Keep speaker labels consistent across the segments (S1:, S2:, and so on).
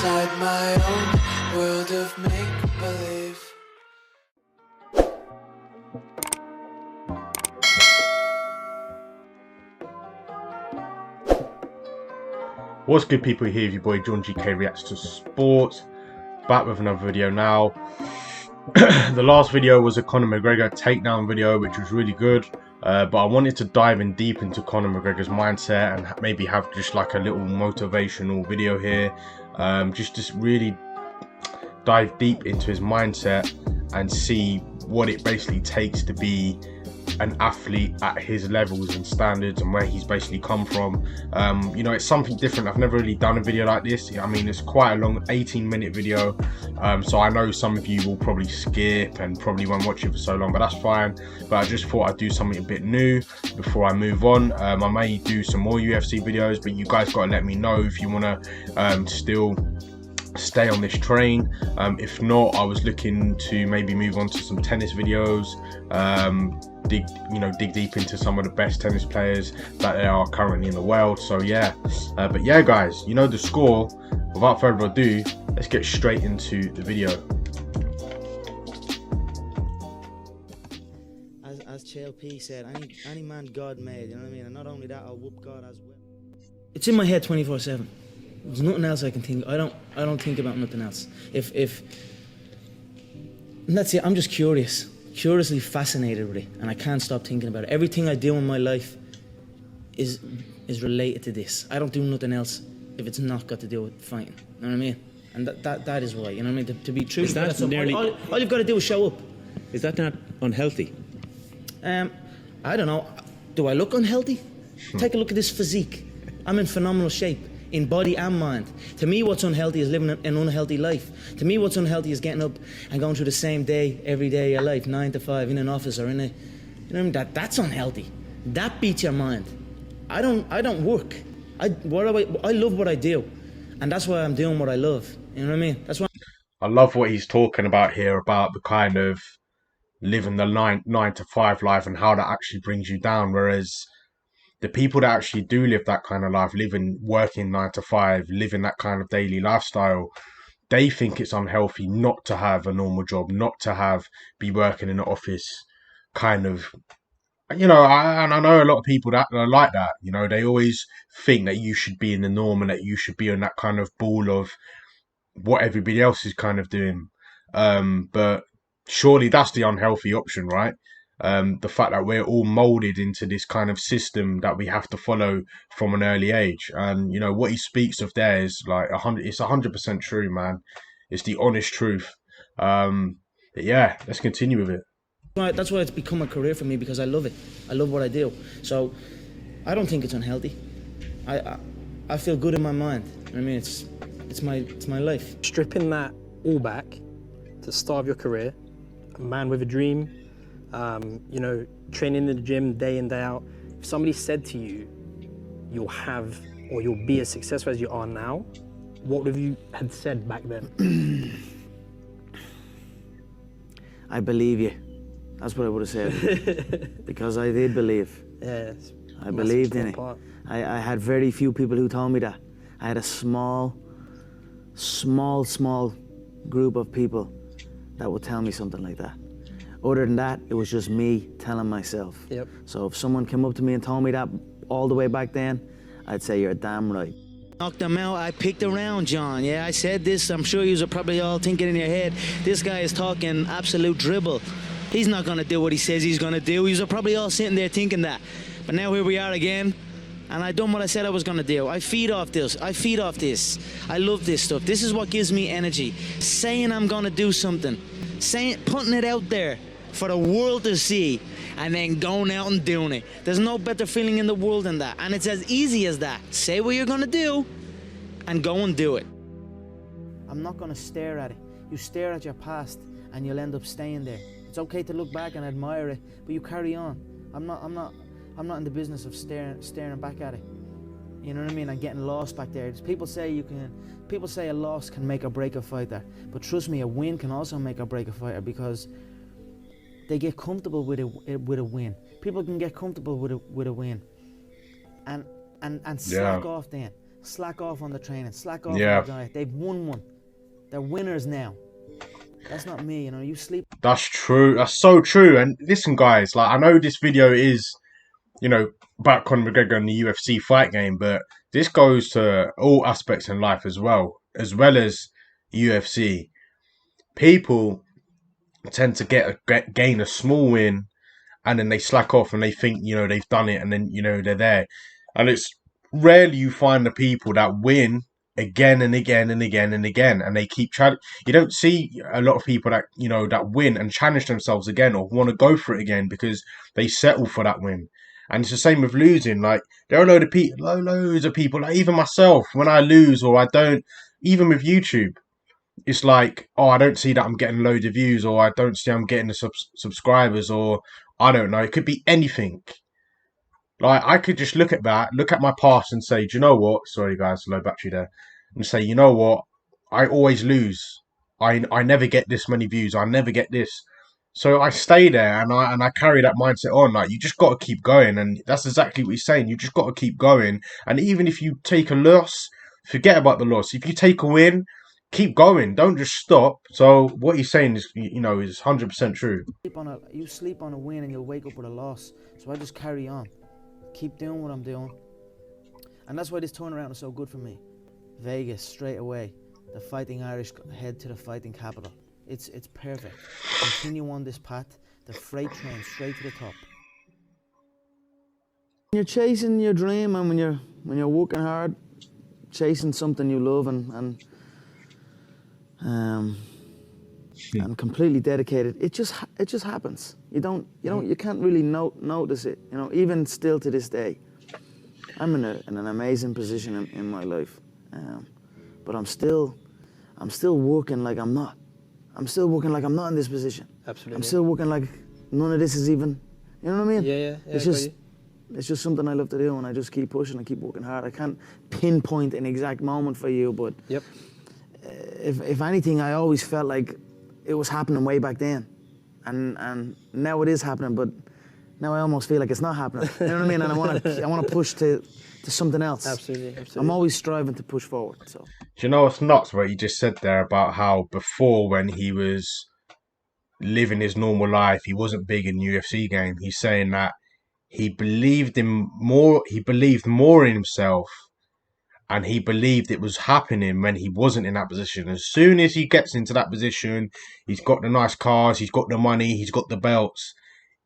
S1: inside my own world of make-believe.
S2: What's good, people? Here, your boy JORDONGK reacts to sports. Back with another video now. The last video was a Conor McGregor takedown video, which was really good. But I wanted to dive in deep into Conor McGregor's mindset and maybe have just like a little motivational video here. Just to really dive deep into his mindset and see what it basically takes to be an athlete at his levels and standards and where he's basically come from. You know, it's something different. I've never really done a video like this. I mean, it's quite a long 18-minute video, so I know some of you will probably skip and probably won't watch it for so long, but that's fine. But I just thought I'd do something a bit new before I move on. I may do some more UFC videos, but you guys got to let me know if you want to still stay on this train. If not, I was looking to maybe move on to some tennis videos, dig deep into some of the best tennis players that there are currently in the world. So yeah, but yeah, guys, you know the score. Without further ado, let's get straight into the video.
S3: As CLP said, any man God made, you know what I mean? And not only that, I'll whoop God as well. It's in my head 24/7. There's nothing else I can think. I don't think about nothing else. If and that's it. I'm just curiously fascinated with it, and I can't stop thinking about it. Everything I do in my life is related to this. I don't do nothing else if it's not got to do with fighting. You know what I mean? And that is why. You know what I mean? To be true,
S4: is that
S3: all you've got to do is show up.
S4: Is that not unhealthy?
S3: I don't know. Do I look unhealthy? Take a look at this physique. I'm in phenomenal shape, in body and mind. To me, what's unhealthy is living an unhealthy life. To me, what's unhealthy is getting up and going through the same day every day of your life, 9 to 5, in an office or in a, you know what I mean? That's unhealthy. That beats your mind. I don't work. I love what I do, and that's why I'm doing what I love. You know what I mean? That's why.
S2: I love what he's talking about here, about the kind of living the 9 to 5 life and how that actually brings you down. Whereas the people that actually do live that kind of life, working 9 to 5, living that kind of daily lifestyle, they think it's unhealthy not to have a normal job, not to be working in an office, kind of. You know, and I know a lot of people that are like that. You know, they always think that you should be in the norm and that you should be in that kind of ball of what everybody else is kind of doing. But surely that's the unhealthy option, right? The fact that we're all molded into this kind of system that we have to follow from an early age. And, you know, what he speaks of there is like it's 100% true, man. It's the honest truth. But yeah, let's continue with it.
S3: That's why it's become a career for me, because I love it. I love what I do. So I don't think it's unhealthy. I feel good in my mind. I mean, it's my life.
S5: Stripping that all back to start your career, a man with a dream, you know, training in the gym day in, day out. If somebody said to you, you'll have or you'll be as successful as you are now, what would you had said back then?
S3: I believe you. That's what I would have said. Because I did believe.
S5: Yes.
S3: I believed in it. I had very few people who told me that. I had a small group of people that would tell me something like that. Other than that, it was just me telling myself.
S5: Yep.
S3: So if someone came up to me and told me that all the way back then, I'd say you're damn right. Knocked them out. I picked around, John. Yeah, I said this. I'm sure you are probably all thinking in your head, this guy is talking absolute dribble. He's not going to do what he says he's going to do. You are probably all sitting there thinking that. But now here we are again, and I done what I said I was going to do. I feed off this. I love this stuff. This is what gives me energy. Saying I'm going to do something. Putting it out there for the world to see, and then going out and doing it. There's no better feeling in the world than that. And it's as easy as that. Say what you're going to do, and go and do it. I'm not going to stare at it. You stare at your past, and you'll end up staying there. It's okay to look back and admire it, but you carry on. I'm not in the business of staring back at it. You know what I mean? And getting lost back there. People say a loss can make or break a fighter, but trust me, a win can also make or break a fighter, because they get comfortable with a win. People can get comfortable with a win, and slack off then. slack off on the training, slack off
S2: Yeah.
S3: on the diet. They've won one. They're winners now. That's not me, you know. You sleep.
S2: That's true. That's so true. And listen, guys, like I know this video is, you know, about Conor McGregor and the UFC fight game, but this goes to all aspects in life as well as UFC. People tend to gain a small win, and then they slack off and they think, you know, they've done it, and then, you know, they're there. And it's rarely you find the people that win again and again and again and again, and they keep trying. You don't see a lot of people that, you know, that win and challenge themselves again or want to go for it again because they settle for that win. And it's the same with losing. Like, there are loads of people, like even myself, when I lose or I don't, even with YouTube, it's like, oh, I don't see that I'm getting loads of views, or I don't see I'm getting the subscribers, or I don't know. It could be anything. Like, I could just look at that, look at my past and say, do you know what? Sorry, guys, low battery there. And say, you know what? I always lose. I never get this many views. I never get this. So I stay there and I carry that mindset on. Like, you just got to keep going. And that's exactly what he's saying. You just got to keep going. And even if you take a loss, forget about the loss. If you take a win, keep going. Don't just stop. So what he's saying is, you know, is 100% true.
S3: You sleep on a win and you'll wake up with a loss. So I just carry on. Keep doing what I'm doing. And that's why this turnaround is so good for me. Vegas, straight away. The Fighting Irish head to the fighting capital. It's perfect. Continue on this path. The freight train straight to the top. When you're chasing your dream and when you're working hard, chasing something you love and completely dedicated, it just happens. You can't really notice it. You know, even still to this day, I'm in an amazing position in my life, but I'm still working like I'm not. I'm still working like I'm not in this position.
S5: Absolutely.
S3: I'm still working like none of this is even. You know what I mean?
S5: Yeah.
S3: It's just something I love to do, and I just keep pushing and keep working hard. I can't pinpoint an exact moment for you, but
S5: Yep.
S3: If anything, I always felt like it was happening way back then, and now it is happening. But now I almost feel like it's not happening. You know what I mean? And I want to push to something else.
S5: Absolutely.
S3: I'm always striving to push forward. So.
S2: Do you know what's nuts? What you just said there about how before, when he was living his normal life, he wasn't big in UFC game. He's saying that he believed more in himself, and he believed it was happening when he wasn't in that position. As soon as he gets into that position, he's got the nice cars, he's got the money, he's got the belts.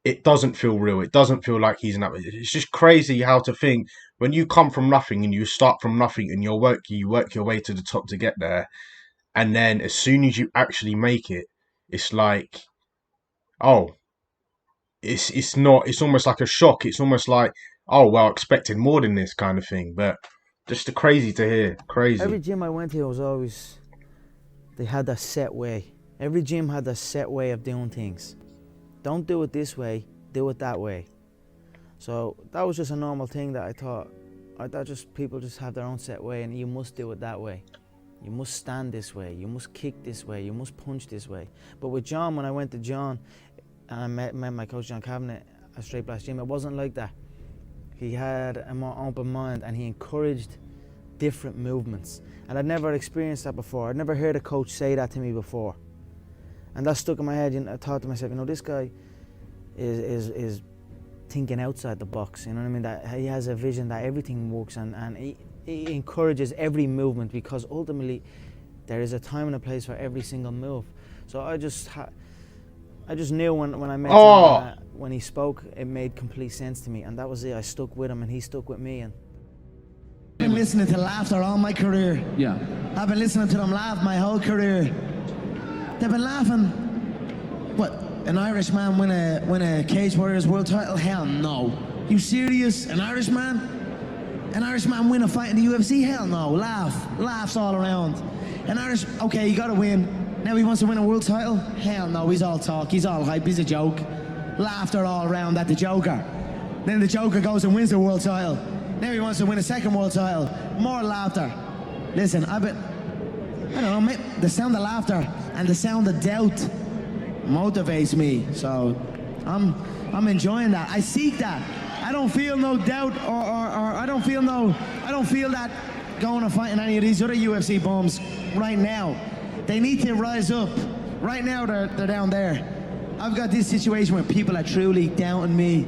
S2: It doesn't feel real. It doesn't feel like he's in that position. It's just crazy how to think when you come from nothing and you start from nothing and you work your way to the top to get there. And then as soon as you actually make it, it's like, oh, it's almost like a shock. It's almost like, oh, well, I expected more than this kind of thing. But just crazy to hear. Crazy.
S3: Every gym I went to was always, they had that set way. Every gym had that set way of doing things. Don't do it this way, do it that way. So that was just a normal thing that I thought people just have their own set way, and you must do it that way. You must stand this way, you must kick this way, you must punch this way. But with John, when I went to John, and I met my coach John Cabinet at Straight Blast Gym, it wasn't like that. He had a more open mind and he encouraged different movements. And I'd never experienced that before. I'd never heard a coach say that to me before. And that stuck in my head, and I thought to myself, you know, this guy is thinking outside the box, you know what I mean? That he has a vision that everything works, and he encourages every movement, because ultimately there is a time and a place for every single move. So I just knew when I met him, when he spoke, it made complete sense to me, and that was it. I stuck with him and he stuck with me. And
S6: I've been listening to laughter all my career. Yeah. I've been listening to them laugh my whole career. They've been laughing. What? An Irishman win a Cage Warriors world title? Hell no. You serious? An Irishman? An Irishman win a fight in the UFC? Hell no. Laughs all around. Okay, you gotta win. Now he wants to win a world title? Hell no, he's all talk, he's all hype, he's a joke. Laughter all around at the Joker. Then the Joker goes and wins the world title. Now he wants to win a second world title. More laughter. Listen, I don't know, the sound of laughter and the sound of doubt motivates me. So I'm enjoying that. I seek that. I don't feel no doubt or I don't feel that going and fighting any of these other UFC bums right now. They need to rise up. Right now, they're down there. I've got this situation where people are truly doubting me,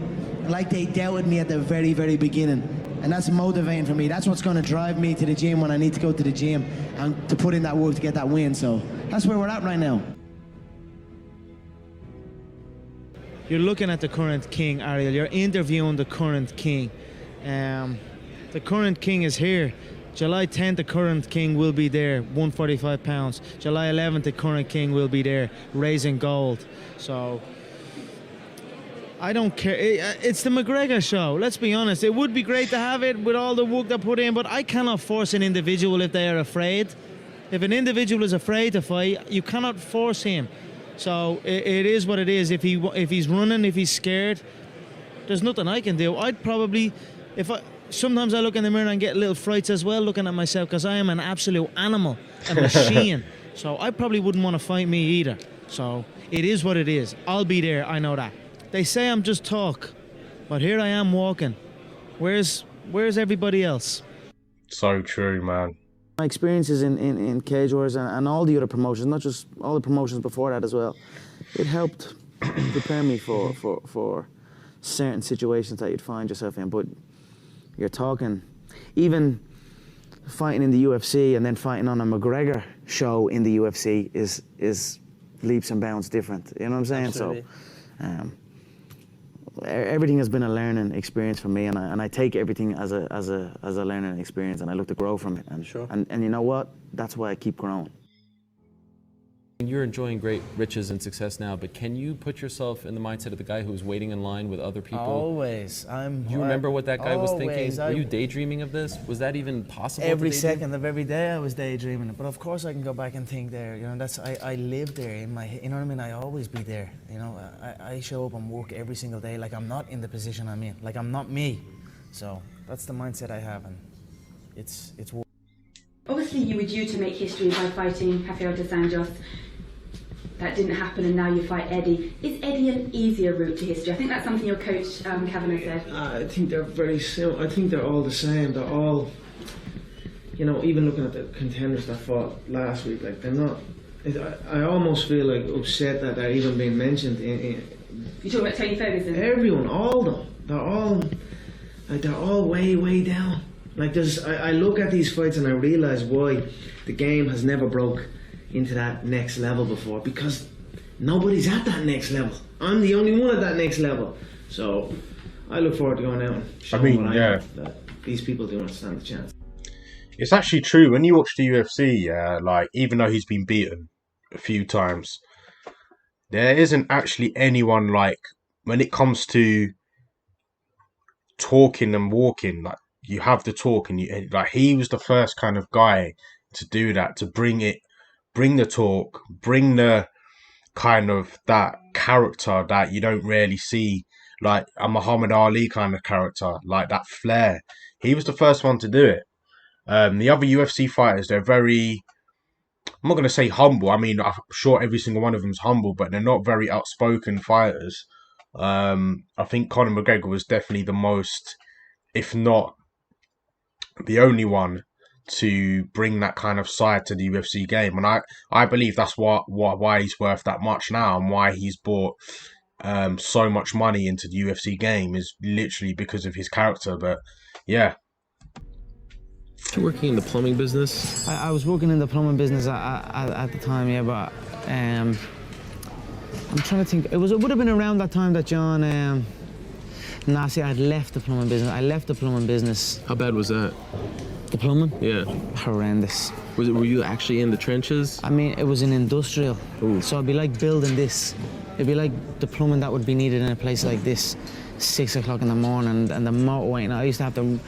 S6: like they doubted me at the very, very beginning. And that's motivating for me. That's what's going to drive me to the gym when I need to go to the gym and to put in that work to get that win. So that's where we're at right now.
S3: You're looking at the current king, Ariel. You're interviewing the current king. The current king is here. July 10th, the current king will be there, 145 pounds. July 11th, the current king will be there, raising gold. So, I don't care. It's the Mcgregor show, let's be honest. It would be great to have it with all the work they put in, but I cannot force an individual if they are afraid. If an individual is afraid to fight, you cannot force him. So, it is what it is. If he's running, if he's scared, there's nothing I can do. I'd probably, sometimes I look in the mirror and get little frights as well looking at myself because I am an absolute animal, a machine. So I probably wouldn't want to fight me either. So it is what it is. I'll be there, I know that. They say I'm just talk, but here I am walking. Where's everybody else? So
S2: true, man.
S3: My experiences in Cage Wars and all the other promotions, not just all the promotions before that as well, it helped prepare me for certain situations that you'd find yourself in. But you're talking, even fighting in the UFC and then fighting on a McGregor show in the UFC is leaps and bounds different. You know what I'm saying?
S5: Absolutely.
S3: So everything has been a learning experience for me, and I take everything as a learning experience, and I look to grow from it. And
S5: sure.
S3: And you know what? That's why I keep growing.
S7: You're enjoying great riches and success now, but can you put yourself in the mindset of the guy who was waiting in line with other people?
S3: Always.
S7: Do you remember what that guy was thinking?
S3: Always.
S7: Were you daydreaming of this? Was that even possible?
S3: Every second of every day I was daydreaming it. But of course I can go back and think there, you know, I live there in my, you know what I mean? I always be there, you know. I show up and work every single day like I'm not in the position I'm in, like I'm not me. So that's the mindset I have, and it's work.
S8: Obviously you were due to make history by fighting Rafael dos Anjos. That didn't happen, and now you fight Eddie. Is Eddie an easier route to history? I think that's something your coach, Kavanagh, said.
S9: I think they're very similar. I think they're all the same. They're all, you know, even looking at the contenders that fought last week, like they're not, I almost feel like upset that they're even being mentioned.
S8: You talking about Tony Ferguson?
S9: Everyone, all of them. They're all way down. Like I look at these fights and I realise why the game has never broke into that next level before, because nobody's at that next level. I'm the only one at that next level. So I look forward to going out and showing that these people do not stand a chance.
S2: It's actually true. When you watch the UFC, like, even though he's been beaten a few times, there isn't actually anyone, like, when it comes to talking and walking, like, you have the talk, and like, he was the first kind of guy to do that, to bring the talk, bring the kind of that character that you don't really see, like a Muhammad Ali kind of character, like that flair. He was the first one to do it. The other UFC fighters, they're very, I'm not going to say humble. I mean, I'm sure every single one of them is humble, but they're not very outspoken fighters. I think Conor McGregor was definitely the most, if not the only one, to bring that kind of side to the UFC game. And I believe that's why he's worth that much now, and why he's brought so much money into the UFC game, is literally because of his character. But yeah.
S7: You're working in the plumbing business?
S3: I was working in the plumbing business at the time, yeah, but I'm trying to think. It would have been around that time that John, see, I'd left the plumbing business. I left the plumbing business.
S7: How bad was that?
S3: The plumbing?
S7: Yeah.
S3: Horrendous.
S7: Were you actually in the trenches?
S3: I mean, it was an industrial.
S7: Ooh.
S3: So it'd be like building this. It'd be like the plumbing that would be needed in a place like this, 6 o'clock in the morning, and the motorway. And I used to have to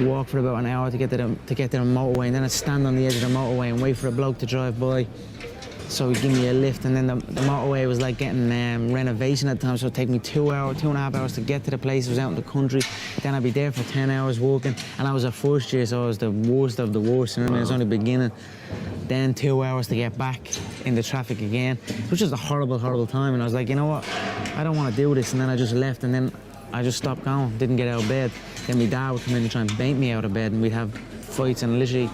S3: walk for about an hour to get to the motorway, and then I'd stand on the edge of the motorway and wait for a bloke to drive by. So he'd give me a lift, and then the motorway was like getting renovation at the time, so it'd take me 2.5 hours to get to the place. It was out in the country. Then I'd be there for 10 hours walking, and I was a first year, so I was the worst of the worst, you know what I mean? It was only beginning. Then 2 hours to get back in the traffic again. It was just a horrible time, and I was like, you know what? I don't want to do this, and then I just left, and then I just stopped going, didn't get out of bed. Then my dad would come in and try and bait me out of bed, and we'd have fights, and literally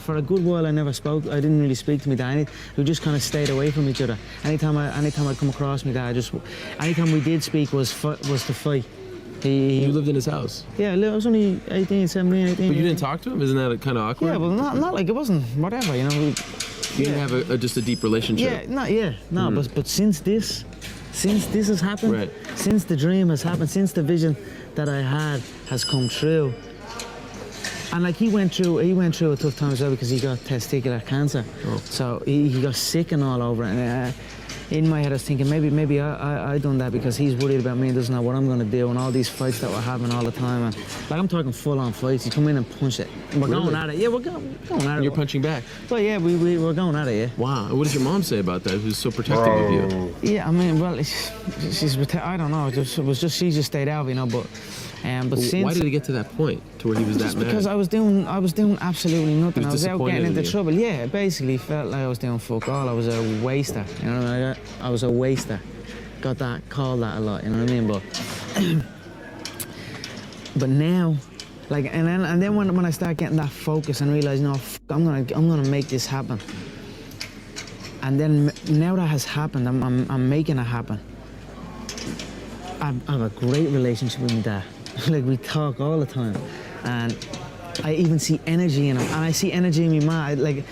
S3: for a good while I never spoke. I didn't really speak to my dad. We just kind of stayed away from each other. Anytime I come across my dad, anytime we did speak was to fight.
S10: You lived in his house?
S3: Yeah, I was only 18, 17, 18.
S10: But you didn't talk to him? Isn't that kind of awkward?
S3: Yeah, well, not like it wasn't whatever, you know.
S10: You didn't have just a deep relationship?
S3: No, but since this has happened,
S10: right.
S3: Since the dream has happened, since the vision that I had has come true, and like he went through a tough time as well because he got testicular cancer.
S10: Oh.
S3: So he got sick and all over, and in my head I was thinking maybe I done that because he's worried about me and doesn't know what I'm gonna do, and all these fights that we're having all the time, and like I'm talking full on fights. He come in and punch it. We're going at it. Yeah, we're going at it.
S10: You're punching back?
S3: Well, yeah, we're going at it. Yeah.
S10: Wow. What does your mom say about that? Who's so protective of you?
S3: Yeah, I mean, well, she's I don't know. It was just she just stayed out, you know, but. But since,
S10: why did it get to that point, to where he was that mad?
S3: Because I was doing absolutely nothing. I was out getting into trouble. Yeah, it basically felt like I was doing fuck all. I was a waster. You know what I mean? I was a waster. Got that, called that a lot. You know what I mean? But now, like, and then when I start getting that focus and realize, no, I'm gonna make this happen. And then now that has happened, I'm making it happen. I have a great relationship with my dad. Like, we talk all the time, and I even see energy in him, and I see energy in my man.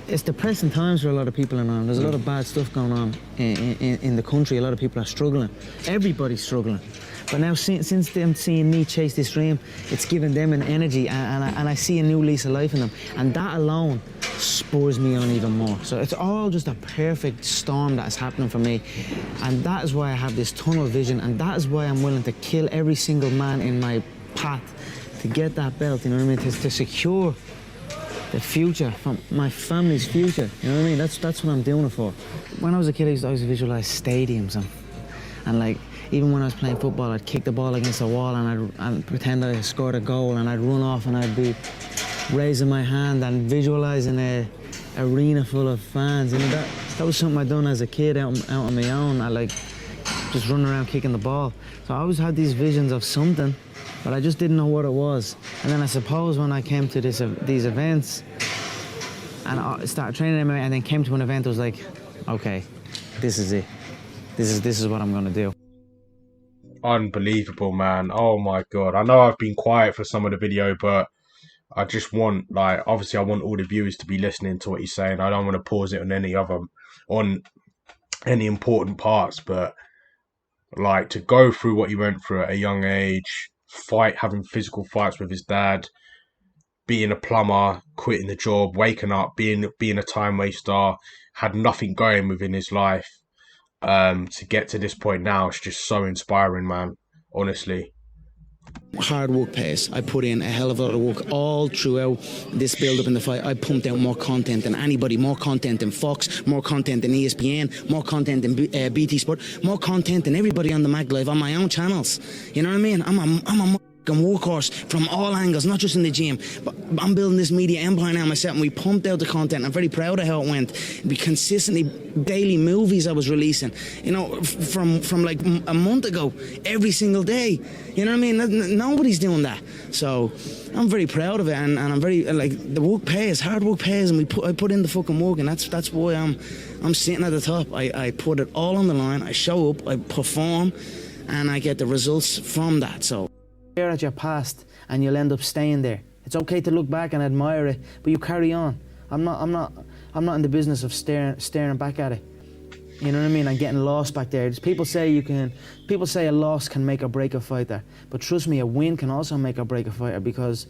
S3: It's depressing times for a lot of people in Ireland. There's a lot of bad stuff going on in the country. A lot of people are struggling. Everybody's struggling. But now, since them seeing me chase this dream, it's giving them an energy, and I see a new lease of life in them, and that alone spurs me on even more. So it's all just a perfect storm that is happening for me, and that is why I have this tunnel vision, and that is why I'm willing to kill every single man in my path to get that belt. You know what I mean? To secure the future, from my family's future. You know what I mean? That's what I'm doing it for. When I was a kid, I used to always visualize stadiums, and like, even when I was playing football, I'd kick the ball against the wall and I'd pretend I scored a goal, and I'd run off and I'd be raising my hand and visualizing a arena full of fans. You know, that was something I'd done as a kid out on my own. I like just running around kicking the ball. So I always had these visions of something, but I just didn't know what it was. And then I suppose when I came to these events and I started training MMA and then came to an event, I was like, okay, this is it. This is what I'm gonna do.
S2: Unbelievable, man. Oh my god. I know I've been quiet for some of the video, but I just want, like, obviously I want all the viewers to be listening to what he's saying. I don't want to pause it on any important parts, but like, to go through what he went through at a young age, having physical fights with his dad, being a plumber, quitting the job, waking up, being a time waster, had nothing going within his life. To get to this point now, it's just so inspiring, man, honestly.
S3: Hard work pays. I put in a hell of a lot of work all throughout this build-up in the fight. I pumped out more content than anybody, more content than Fox, more content than ESPN, more content than BT Sport, more content than everybody on the Mag Live on my own channels. You know what I mean? I'm a workhorse from all angles, not just in the gym, but I'm building this media empire now myself, and we pumped out the content. I'm very proud of how it went. We consistently, daily movies I was releasing, you know, from like a month ago, every single day. You know what I mean? Nobody's doing that. So I'm very proud of it, and I'm very, like, the work pays, hard work pays, and I put in the fucking work, and that's why I'm sitting at the top. I put it all on the line. I show up, I perform, and I get the results from that. So stare at your past and you'll end up staying there. It's okay to look back and admire it, but you carry on. I'm not in the business of staring back at it. You know what I mean? And getting lost back there. People say a loss can make or break a fighter, but trust me, a win can also make or break a fighter, because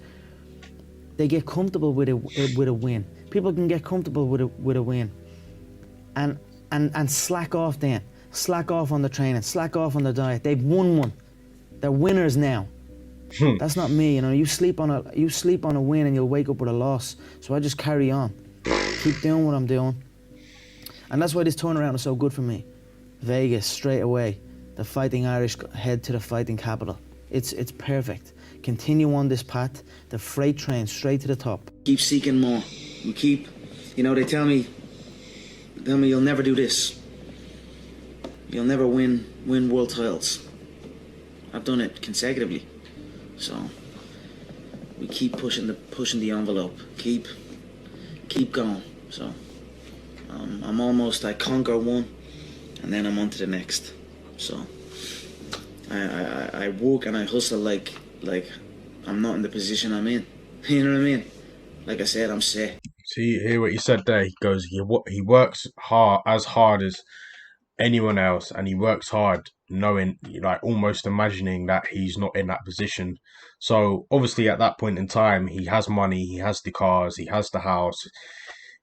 S3: they get comfortable with a win. People can get comfortable with a win, and slack off then. Slack off on the training. Slack off on the diet. They've won one. They're winners now. That's not me, you know. You sleep on a win and you'll wake up with a loss. So I just carry on, keep doing what I'm doing, and that's why this turnaround is so good for me. Vegas straight away, the Fighting Irish head to the fighting capital. It's perfect. Continue on this path, the freight train straight to the top. Keep seeking more. You keep, you know, they tell me you'll never do this. You'll never win world titles. I've done it consecutively. So we keep pushing the envelope, keep going. So I'm almost, I conquer one, and then I'm on to the next. So I work and I hustle like I'm not in the position I'm in. You know what I mean? Like I said, I'm sick.
S2: See, hear what he said there. He goes, he works hard as anyone else, and he works hard knowing, like, almost imagining that he's not in that position. So obviously at that point in time, he has money, he has the cars, he has the house,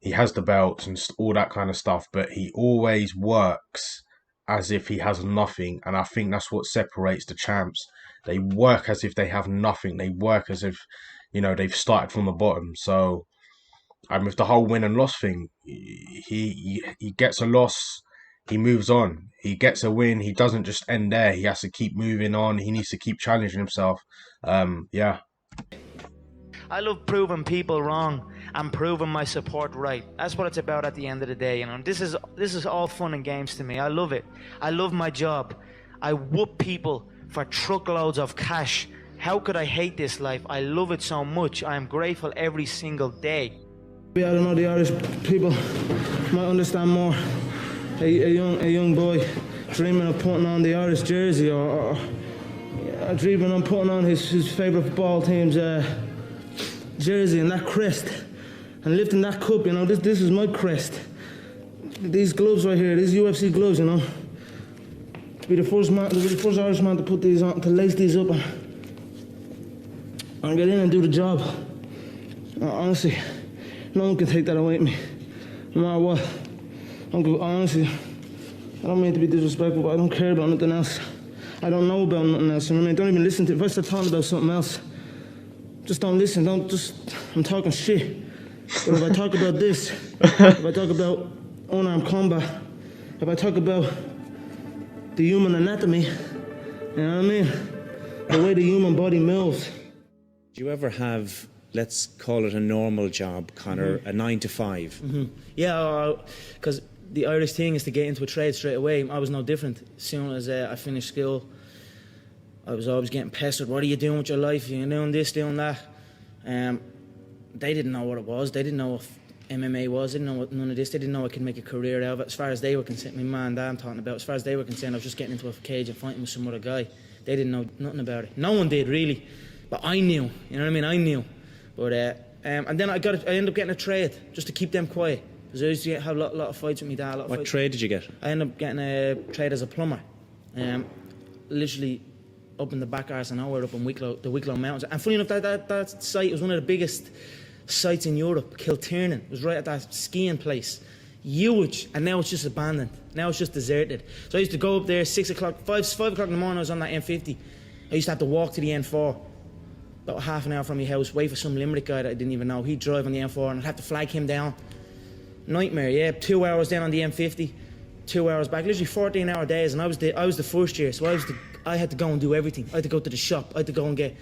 S2: he has the belts and all that kind of stuff, but he always works as if he has nothing. And I think that's what separates the champs. They work as if they have nothing. They work as if, they've started from the bottom. So, and with the whole win and loss thing, he gets a loss, he moves on. He gets a win, he doesn't just end there. He has to keep moving on. He needs to keep challenging himself. Yeah.
S3: I love proving people wrong and proving my support right. That's what it's about at the end of the day, This is all fun and games to me. I love it. I love my job. I whoop people for truckloads of cash. How could I hate this life? I love it so much. I am grateful every single day.
S6: I don't know, the Irish people might understand more. A young boy dreaming of putting on the Irish jersey, or dreaming of putting on his favourite football team's jersey and that crest, and lifting that cup. This is my crest. These gloves right here, these UFC gloves, to be the first Irishman to put these on, to lace these up and get in and do the job. Honestly, no one can take that away from me, no matter what. Honestly, I don't mean to be disrespectful, but I don't care about nothing else. I don't know about nothing else. Don't even listen to it. If I start talking about something else, just don't listen. I'm talking shit. But if I talk about this, if I talk about unarmed combat, if I talk about the human anatomy, you know what I mean? The way the human body moves.
S4: Do you ever have, let's call it a normal job, Conor, a 9 to 5?
S3: Yeah, because the Irish thing is to get into a trade straight away. I was no different. As soon as I finished school, I was always getting pestered. What are you doing with your life? You're doing this, doing that. They didn't know what it was. They didn't know what MMA was. They didn't know what none of this. They didn't know I could make a career out of it. As far as they were concerned, my man and dad I'm talking about, as far as they were concerned, I was just getting into a cage and fighting with some other guy. They didn't know nothing about it. No one did, really. But I knew. You know what I mean? I knew. But and then I ended up getting a trade just to keep them quiet. Because I used to have a lot of fights with my dad.
S4: What trade did you get?
S3: I ended up getting a trade as a plumber. Literally up in the back arse of nowhere, up in the Wicklow Mountains. And funny enough, that site was one of the biggest sites in Europe. Kiltiernan. It was right at that skiing place. Huge. And now it's just abandoned. Now it's just deserted. So I used to go up there 6 o'clock, 5 o'clock in the morning. I was on that M50. I used to have to walk to the N4. About half an hour from my house, wait for some Limerick guy that I didn't even know. He'd drive on the M4 and I'd have to flag him down. Nightmare, yeah. 2 hours down on the M50, 2 hours back. Literally 14-hour days, and I was the first year, so I had to go and do everything. I had to go to the shop. I had to go and get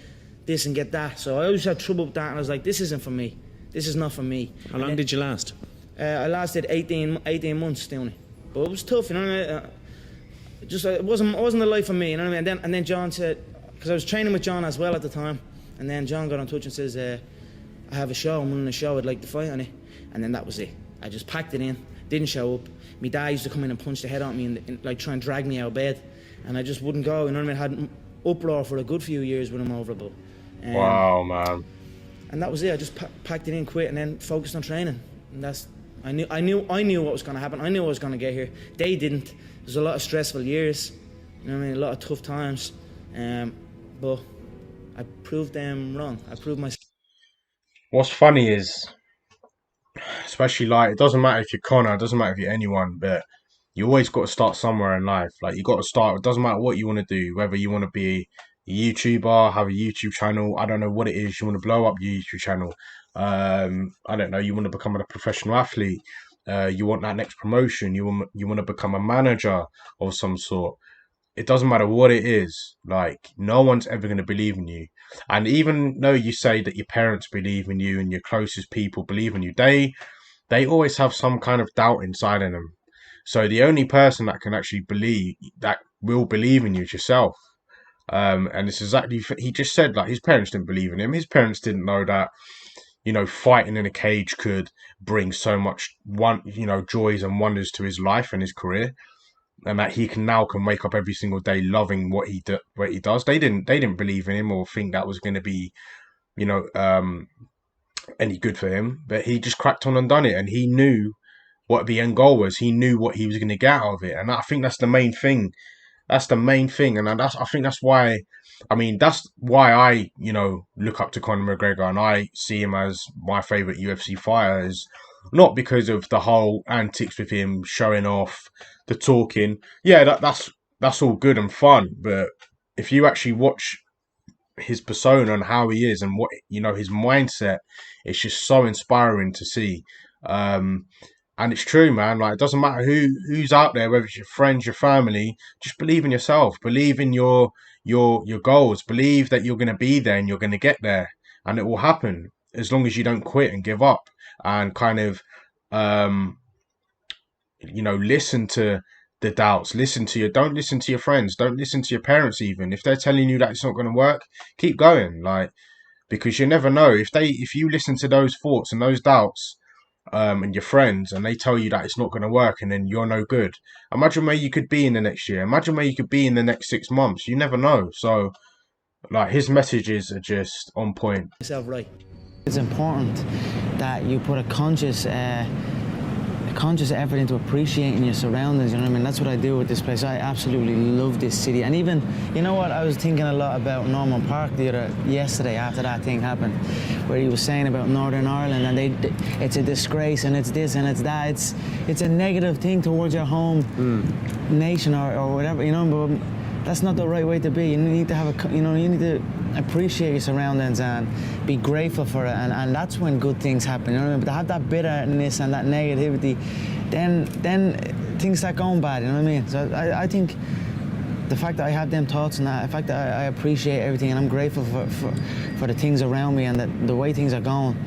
S3: this and get that. So I always had trouble with that, and I was like, this isn't for me. This is not for me.
S4: How long did you last?
S3: I lasted 18 months doing it, but it was tough, you know what I mean? It wasn't a life for me, you know what I mean? And then John said, because I was training with John as well at the time. And then John got in touch and says, I have a show, I'm running a show, I'd like to fight on it. And then that was it. I just packed it in, didn't show up. My dad used to come in and punch the head out of me and like try and drag me out of bed. And I just wouldn't go, you know what I mean? I had an uproar for a good few years with him over it.
S2: Wow, man.
S3: And that was it. I just packed it in, quit, and then focused on training. And I knew what was going to happen. I knew I was going to get here. They didn't. There's a lot of stressful years, you know what I mean? A lot of tough times. But I proved them wrong. I proved myself.
S2: What's funny is, especially like, it doesn't matter if you're Conor, it doesn't matter if you're anyone, but you always got to start somewhere in life. Like, you got to start. It doesn't matter what you want to do, whether you want to be a YouTuber, have a YouTube channel. I don't know what it is. You want to blow up your YouTube channel. I don't know. You want to become a professional athlete. You want that next promotion. You want to become a manager of some sort. It doesn't matter what it is. Like, no one's ever going to believe in you. And even though you say that your parents believe in you and your closest people believe in you, they always have some kind of doubt inside of them. So the only person that can actually believe, that will believe in you, is yourself. And it's exactly, he just said, like, his parents didn't believe in him. His parents didn't know that, you know, fighting in a cage could bring so much joys and wonders to his life and his career, and that he can wake up every single day loving what he does. They didn't believe in him or think that was going to be, you know, any good for him. But he just cracked on and done it, and he knew what the end goal was. He knew what he was going to get out of it, and I think that's the main thing. That's the main thing, and I think that's why. I mean, that's why I, you know, look up to Conor McGregor, and I see him as my favorite UFC fighter. Is not because of the whole antics with him showing off, the talking. Yeah, that's all good and fun, but if you actually watch his persona and how he is and what, you know, his mindset, it's just so inspiring to see. And it's true, man. Like, it doesn't matter who's out there, whether it's your friends, your family. Just believe in yourself. Believe in your goals. Believe that you're going to be there and you're going to get there, and it will happen as long as you don't quit and give up and kind of, you know, listen to the doubts. Don't listen to your friends. Don't listen to your parents even if they're telling you that it's not going to work. Keep going, like, because you never know if you listen to those thoughts and those doubts. And your friends, and they tell you that it's not going to work, and then you're no good. Imagine where you could be in the next year. Imagine where you could be in the next 6 months. You never know. So, like, his messages are just on point.
S3: Yourself right. It's important that you put a conscious effort into appreciating your surroundings. You know what I mean? That's what I do with this place. I absolutely love this city. And even, you know what? I was thinking a lot about Norman Park yesterday after that thing happened, where he was saying about Northern Ireland, and it's a disgrace, and it's this and it's that. It's a negative thing towards your home nation or whatever, you know. But that's not the right way to be. You need to have you need to appreciate your surroundings and be grateful for it, and that's when good things happen. You know what I mean? But to have that bitterness and that negativity, then things start going bad. You know what I mean? So I think the fact that I have them thoughts and that, the fact that I appreciate everything and I'm grateful for the things around me and the way things are going,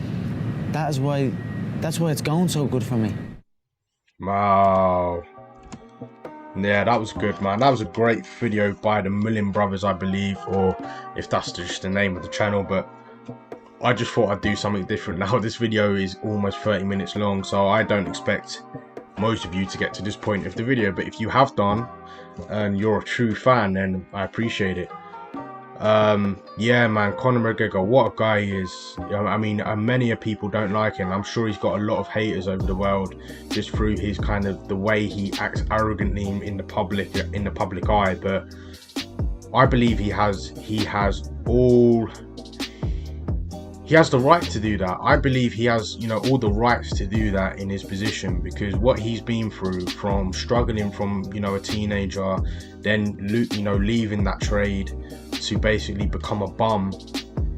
S3: that's why it's going so good for me.
S2: Wow. Yeah, that was good, man. That was a great video by the Million Brothers, I believe, or if that's just the name of the channel. But I just thought I'd do something different now. This video is almost 30 minutes long, so I don't expect most of you to get to this point of the video. But if you have done, and you're a true fan, then I appreciate it. Yeah, man, Conor McGregor, what a guy he is. I mean, many people don't like him. I'm sure he's got a lot of haters over the world just through his kind of the way he acts arrogantly in the public eye. But I believe he has the right to do that. I believe he has, you know, all the rights to do that in his position, because what he's been through, from struggling from, you know, a teenager, then, you know, leaving that trade to basically become a bum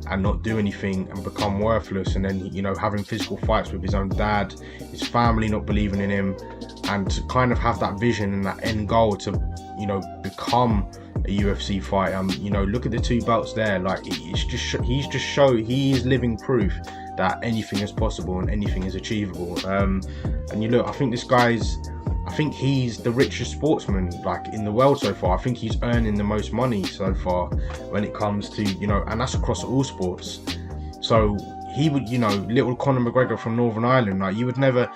S2: and not do anything and become worthless, and then, you know, having physical fights with his own dad, his family not believing in him, and to kind of have that vision and that end goal to, you know, become a UFC fighter. You know, look at the 2 belts there. Like, he is living proof that anything is possible and anything is achievable. And you look, I think he's the richest sportsman, like, in the world so far. I think he's earning the most money so far when it comes to, you know, and that's across all sports. So he would, you know, little Conor McGregor from Northern Ireland, like, you would never.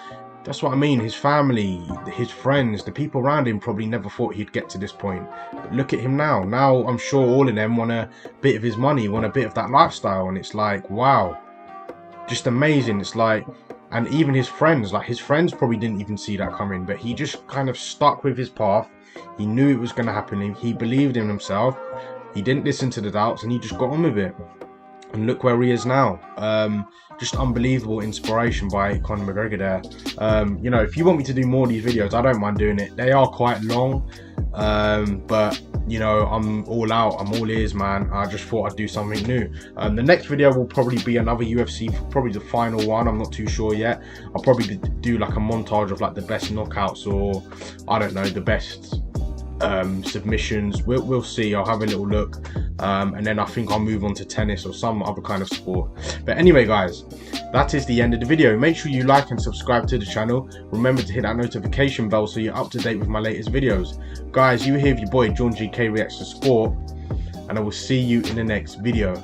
S2: That's what I mean. His family, his friends, the people around him probably never thought he'd get to this point. But look at him now. Now I'm sure all of them want a bit of his money, want a bit of that lifestyle. And it's like, wow, just amazing. It's like, and even his friends, like, his friends probably didn't even see that coming. But he just kind of stuck with his path. He knew it was going to happen. He believed in himself. He didn't listen to the doubts, and he just got on with it. And look where he is now. Just unbelievable inspiration by Conor McGregor there. You know, if you want me to do more of these videos, I don't mind doing it. They are quite long, but, you know, I'm all out. I'm all ears, man. I just thought I'd do something new. The next video will probably be another UFC, probably the final one. I'm not too sure yet. I'll probably do like a montage of like the best knockouts, or I don't know, the best submissions. We'll see. I'll have a little look, and then I think I'll move on to tennis or some other kind of sport. But anyway, guys, that is the end of the video. Make sure you like and subscribe to the channel. Remember to hit that notification bell so you're up to date with my latest videos. Guys, you here with your boy JORDONGK Reacts to Sport. and I will see you in the next video.